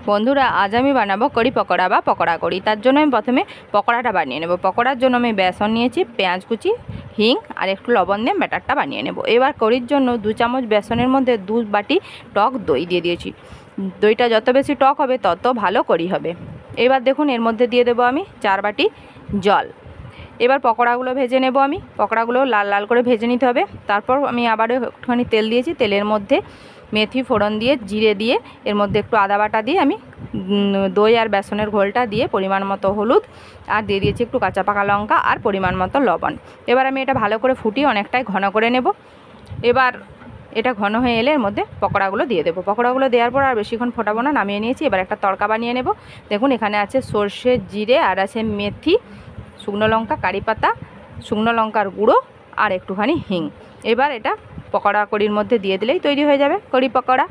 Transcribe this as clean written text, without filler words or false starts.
বন্ধুরা, আজ আমি বানাবো কড়ি পকোড়া বা পকোড়া কড়ি। তার জন্য আমি প্রথমে পকোড়াটা বানিয়ে নেব। পকোড়ার জন্য আমি বেসন নিয়েছি, পেঁয়াজ কুচি, হিং আর একটু লবণ দিয়ে ব্যাটারটা বানিয়ে নেব। এবার কড়ির জন্য 2 চামচ বেসনের মধ্যে 2 বাটি টক দই দিয়ে দিয়েছি। দইটা যত বেশি টক হবে তত ভালো কড়ি হবে। এবার দেখুন, এর মধ্যে দিয়ে দেবো আমি 4 বাটি জল। এবার পকোড়াগুলো ভেজে নেব। আমি পকোড়াগুলো লাল লাল করে ভেজে নিতে হবে। তারপর আমি আবারও একটুখানি তেল দিয়েছি। তেলের মধ্যে মেথি ফোড়ন দিয়ে, জিরে দিয়ে, এর মধ্যে একটু আদা বাটা দিয়ে আমি দই আর বেসনের ঘোলটা দিয়ে পরিমাণ মতো হলুদ আর দিয়ে দিয়েছি একটু কাঁচা পাকা লঙ্কা আর পরিমাণ মতো লবণ। এবার আমি এটা ভালো করে ফুটিয়ে অনেকটাই ঘন করে নেব। এবার এটা ঘন হয়ে এলে এর মধ্যে পকোড়াগুলো দিয়ে দেবো। পকোড়াগুলো দেওয়ার পর আর বেশিক্ষণ ফোটাবো না, নামিয়ে নিয়েছি। এবার একটা তড়কা বানিয়ে নেব। দেখুন, এখানে আছে সর্ষে, জিরে আর আছে মেথি, শুকনো লঙ্কা, কারি পাতা, শুকনো লঙ্কার গুঁড়ো আর একটুখানি হিং। এবার এটা পকোড়া কড়ির মধ্যে দিয়ে দিলেই তৈরি হয়ে যাবে কড়ি পকোড়া।